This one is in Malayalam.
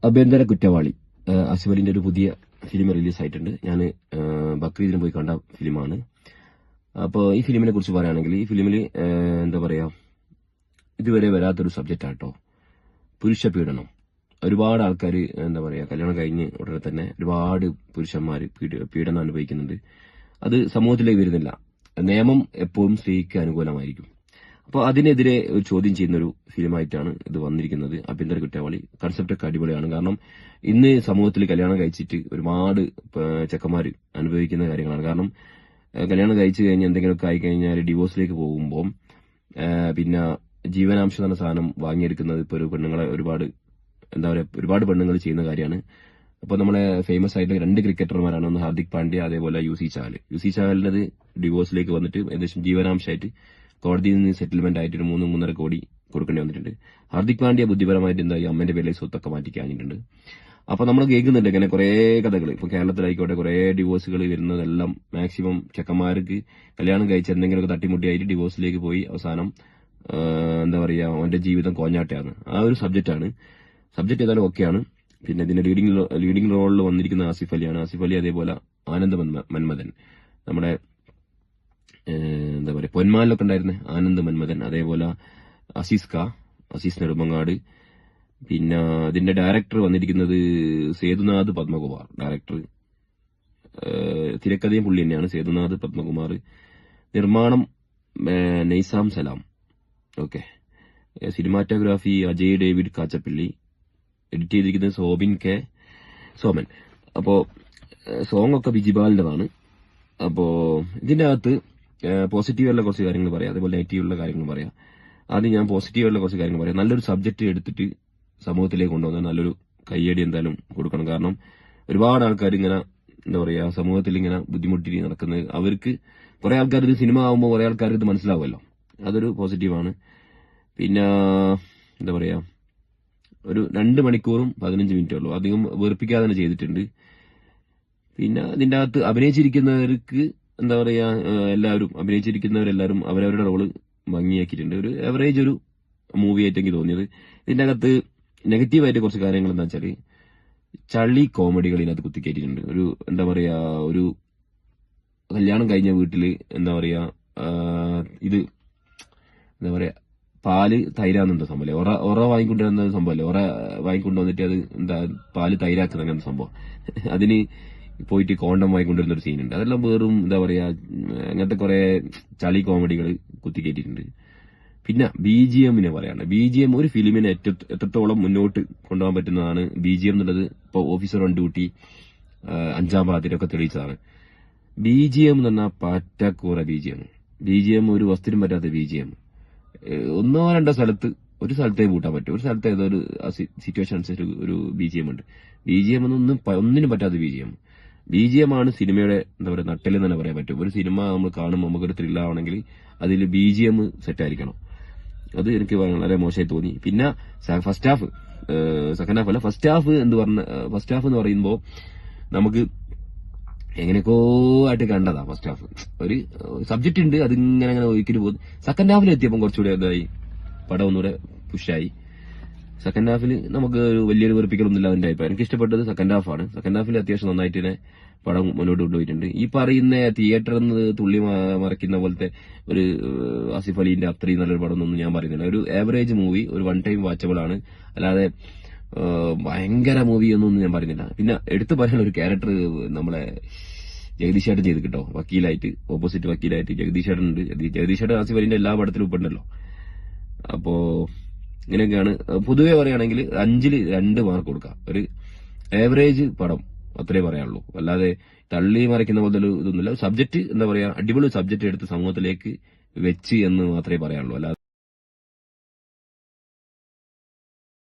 ആഭ്യന്തര കുറ്റവാളി ആസിഫ് അലിന്റെ ഒരു പുതിയ ഫിലിം റിലീസായിട്ടുണ്ട്. ഞാൻ ബക്രീദിന് പോയി കണ്ട ഫിലിമാണ്. അപ്പോൾ ഈ ഫിലിമിനെ കുറിച്ച് പറയുകയാണെങ്കിൽ ഈ ഫിലിമിൽ എന്താ പറയാ, ഇതുവരെ വരാത്തൊരു സബ്ജക്റ്റ് ആട്ടോ, പുരുഷ പീഡനം. ഒരുപാട് ആൾക്കാർ എന്താ പറയാ, കല്യാണം കഴിഞ്ഞ് ഉടനെ തന്നെ ഒരുപാട് പുരുഷന്മാർ പീഡനം അനുഭവിക്കുന്നുണ്ട്. അത് സമൂഹത്തിലേക്ക് വരുന്നില്ല. നിയമം എപ്പോഴും സ്ത്രീക്ക് അനുകൂലമായിരിക്കും. അപ്പോൾ അതിനെതിരെ ഒരു ചോദ്യം ചെയ്യുന്ന ഒരു ഫിലിമായിട്ടാണ് ഇത് വന്നിരിക്കുന്നത്. ആഭ്യന്തര കുറ്റവാളി കൺസെപ്റ്റ് ഒക്കെ അടിപൊളിയാണ്. കാരണം ഇന്ന് സമൂഹത്തിൽ കല്യാണം കഴിച്ചിട്ട് ഒരുപാട് ചെക്കന്മാർ അനുഭവിക്കുന്ന കാര്യങ്ങളാണ്. കാരണം കല്യാണം കഴിച്ചു കഴിഞ്ഞ് എന്തെങ്കിലുമൊക്കെ ആയിക്കഴിഞ്ഞാൽ ഡിവോഴ്സിലേക്ക് പോകുമ്പോൾ പിന്നെ ജീവനാംശം എന്ന സാധനം വാങ്ങിയെടുക്കുന്നത് ഇപ്പോൾ ഒരു പെണ്ണുങ്ങളെ ഒരുപാട് പെണ്ണുങ്ങൾ ചെയ്യുന്ന കാര്യമാണ്. അപ്പോൾ നമ്മളെ ഫേമസ് ആയിട്ടുള്ള 2 ക്രിക്കറ്റർമാരാണ്. ഒന്ന് ഹാർദിക് പാണ്ഡ്യ, അതേപോലെ യൂസി ചാഹലിനത് ഡിവോഴ്സിലേക്ക് വന്നിട്ട് ഏകദേശം ജീവനാംശമായിട്ട് കോടതിയിൽ നിന്ന് സെറ്റിൽമെന്റ് ആയിട്ട് 3-3.5 കോടി കൊടുക്കേണ്ടി വന്നിട്ടുണ്ട്. ഹാർദിക് പാണ്ഡ്യ ബുദ്ധിപരമായിട്ട് എന്തായി അമ്മന്റെ പേരിലേക്ക് സ്വത്തൊക്കെ മാറ്റി കഴിഞ്ഞിട്ടുണ്ട്. അപ്പൊ നമ്മൾ കേൾക്കുന്നുണ്ട് ഇങ്ങനെ കുറെ കഥകൾ. ഇപ്പൊ കേരളത്തിലായിക്കോട്ടെ കുറെ ഡിവോഴ്സുകൾ വരുന്നതെല്ലാം മാക്സിമം ചെക്കന്മാർക്ക് കല്യാണം കഴിച്ച് എന്തെങ്കിലുമൊക്കെ തട്ടിമുട്ടിയായിട്ട് ഡിവോഴ്സിലേക്ക് പോയി അവസാനം എന്താ പറയാ, അവന്റെ ജീവിതം കോഞ്ഞാട്ടയാണ്. ആ ഒരു സബ്ജക്റ്റാണ്. സബ്ജക്ട് ഏതായാലും ഓക്കെയാണ്. പിന്നെ ഇതിന്റെ ലീഡിംഗ് റോളിൽ വന്നിരിക്കുന്ന ആസിഫ് അലിയാണ്. ആസിഫ് അലി, അതേപോലെ ആനന്ദ് മന്മഥൻ, നമ്മുടെ എന്താ പറയാ പൊന്മാലിലൊക്കെ ഉണ്ടായിരുന്ന ആനന്ദ് മന്മഥൻ, അതേപോലെ അസീസ് നെടുമങ്ങാട്. പിന്നെ ഇതിന്റെ ഡയറക്ടർ വന്നിരിക്കുന്നത് സേതുനാഥ് പത്മകുമാർ. ഡയറക്ടർ, തിരക്കഥയും പുള്ളി തന്നെയാണ്, സേതുനാഥ് പത്മകുമാർ. നിർമ്മാണം Naisam Salam. Okay. Cinematography Ajay David Kachappilly. Edit ചെയ്തിരിക്കുന്നത് സോമൻ. അപ്പോ സോങ് ഒക്കെ ബിജിബാലിന്റെതാണ്. അപ്പോ ഇതിന്റെ അകത്ത് പോസിറ്റീവുള്ള കുറച്ച് കാര്യങ്ങൾ പറയാം, അതേപോലെ നെഗറ്റീവുള്ള കാര്യങ്ങൾ പറയാം. ആദ്യം ഞാൻ പോസിറ്റീവുള്ള കുറച്ച് കാര്യങ്ങൾ പറയാം. നല്ലൊരു സബ്ജക്ട് എടുത്തിട്ട് സമൂഹത്തിലേക്ക് കൊണ്ടുവന്നാൽ നല്ലൊരു കയ്യടി എന്തായാലും കൊടുക്കണം. കാരണം ഒരുപാട് ആൾക്കാർ ഇങ്ങനെ എന്താ പറയാ സമൂഹത്തിൽ ഇങ്ങനെ ബുദ്ധിമുട്ടി നടക്കുന്നത്, അവർക്ക് കുറെ ആൾക്കാർ ഇത് സിനിമ ആകുമ്പോൾ കുറെ ആൾക്കാർക്ക് ഇത് മനസ്സിലാവുമല്ലോ. അതൊരു പോസിറ്റീവാണ്. പിന്നെ എന്താ പറയാ, ഒരു 2 മണിക്കൂറും 15 മിനിറ്റേ ഉള്ളൂ. അധികം വെറുപ്പിക്കാതെ തന്നെ ചെയ്തിട്ടുണ്ട്. പിന്നെ ഇതിന്റെ അകത്ത് അഭിനയിച്ചിരിക്കുന്നവർക്ക് എന്താ പറയാ, അഭിനയിച്ചിരിക്കുന്നവരെല്ലാവരും അവരവരുടെ റോള് ഭംഗിയാക്കിയിട്ടുണ്ട്. ഒരു ആവറേജ് ഒരു മൂവി ആയിട്ട് എനിക്ക് തോന്നിയത്. ഇതിന്റെ അകത്ത് നെഗറ്റീവായിട്ട് കുറച്ച് കാര്യങ്ങൾ എന്താ വെച്ചാല് ചളി കോമഡികൾ ഇതിനകത്ത് കുത്തിക്കയറ്റിയിട്ടുണ്ട്. ഒരു എന്താ പറയാ, ഒരു കല്യാണം കഴിഞ്ഞ വീട്ടില് എന്താ പറയാ, ഇത് എന്താ പറയാ പാല് തൈരാന്നുണ്ട് സംഭവല്ലേ, ഒറ വാങ്ങിക്കൊണ്ടുവരുന്ന സംഭവല്ലേ, ഒറ വാങ്ങിക്കൊണ്ട് വന്നിട്ട് അത് എന്താ പാല് തൈരാക്കുന്ന അങ്ങനത്തെ സംഭവം. അതിന് പോയിട്ട് കോണ്ടം വാങ്ങിക്കൊണ്ടിരുന്ന ഒരു സീനുണ്ട്. അതെല്ലാം വേറും എന്താ പറയാ, അങ്ങനത്തെ കുറെ ചളി കോമഡികൾ കുത്തിക്കയറ്റിയിട്ടുണ്ട്. പിന്നെ BGMനെ പറയാണ്. BGM ഒരു ഫിലിമിനെ എത്രത്തോളം മുന്നോട്ട് കൊണ്ടുപോകാൻ പറ്റുന്നതാണ് BGM എന്നുള്ളത്. ഇപ്പോൾ ഓഫീസർ ഓൺ ഡ്യൂട്ടി, 5-ാം പാതിരൊക്കെ തെളിയിച്ചതാണ്. BGM എന്ന് പറഞ്ഞാൽ പറ്റക്കൂറ BGM ഒരു വസ്തുവിനും പറ്റാത്ത BGM. 1-2 സ്ഥലത്ത് ഒരു സ്ഥലത്തേ കൂട്ടാൻ പറ്റും. ഒരു സ്ഥലത്ത് ഏതോ ഒരു സിറ്റുവേഷൻ അനുസരിച്ച് ഒരു BGM ഉണ്ട്. BGM ഒന്നിനും പറ്റാത്ത BGM ആണ് സിനിമയുടെ എന്താ പറയുക നട്ടെല്ലെന്ന് തന്നെ പറയാൻ പറ്റും. ഒരു സിനിമ നമ്മൾ കാണുമ്പോൾ നമുക്കൊരു ത്രില്ലാവണമെങ്കിൽ അതിൽ BGM സെറ്റ് ആയിരിക്കണം. അത് എനിക്ക് വളരെ മോശമായി തോന്നി. പിന്നെ ഫസ്റ്റ് ഹാഫ്, സെക്കൻഡ് ഹാഫ് അല്ല, ഫസ്റ്റ് ഹാഫ് എന്ന് പറയുമ്പോൾ നമുക്ക് എങ്ങനെയൊക്കെ ആയിട്ട് കണ്ടതാ. ഫസ്റ്റ് ഹാഫ് ഒരു സബ്ജക്ട് ഉണ്ട്, അതിങ്ങനെ ഒരിക്കലും പോകുന്നു. സെക്കൻഡ് ഹാഫിൽ എത്തിയപ്പോൾ കുറച്ചുകൂടെ എന്തായി, പടം ഒന്നുകൂടെ പുഷായി. സെക്കൻഡ് ഹാഫിൽ നമുക്ക് ഒരു വലിയൊരു വെറുപ്പിക്കലൊന്നുമില്ല അതിന്റെ അഭിപ്രായം. എനിക്ക് ഇഷ്ടപ്പെട്ടത് സെക്കൻഡ് ഹാഫാണ്. സെക്കൻഡ് ഹാഫിൽ അത്യാവശ്യം നന്നായിട്ട് തന്നെ പടം മുന്നോട്ട് കൊണ്ടുപോയിട്ടുണ്ട്. ഈ പറയുന്ന തിയേറ്ററിൽ നിന്ന് തുള്ളി മറയ്ക്കുന്ന പോലത്തെ ഒരു ആസിഫ് അലിന്റെ അത്രയും നല്ലൊരു പടം ഒന്നും ഞാൻ പറയുന്നില്ല. ഒരു ആവറേജ് മൂവി, ഒരു 1 ടൈം വാച്ചബിൾ ആണ്. അല്ലാതെ ഭയങ്കര മൂവി ഒന്നും ഞാൻ പറയുന്നില്ല. പിന്നെ എടുത്തു പറയാനുള്ള ഒരു ക്യാരക്ടർ നമ്മളെ ജഗദീഷ് ചേട്ടൻ ചെയ്ത് കിട്ടോ, വക്കീലായിട്ട്, ഓപ്പോസിറ്റ് വക്കീലായിട്ട് ജഗദീഷ് ചേട്ടൻ ഉണ്ട്. ജഗദീഷ് ചേട്ടൻ ആസിഫ് അലിന്റെ എല്ലാ പടത്തിലും ഉണ്ടല്ലോ. അപ്പോ ഇങ്ങനെയൊക്കെയാണ്. പൊതുവെ പറയുകയാണെങ്കിൽ 5-ൽ 2 മാർക്ക് കൊടുക്കാം. ഒരു ആവറേജ് പടം അത്രേ പറയാനുള്ളൂ. അല്ലാതെ തള്ളി മറിക്കുന്ന പോലത്തെ ഇതൊന്നുമില്ല. സബ്ജക്ട് എന്താ പറയാ, അടിപൊളി സബ്ജക്ട് എടുത്ത് സമൂഹത്തിലേക്ക് വെച്ച് എന്ന് മാത്രമേ പറയാനുള്ളൂ. അല്ലാതെ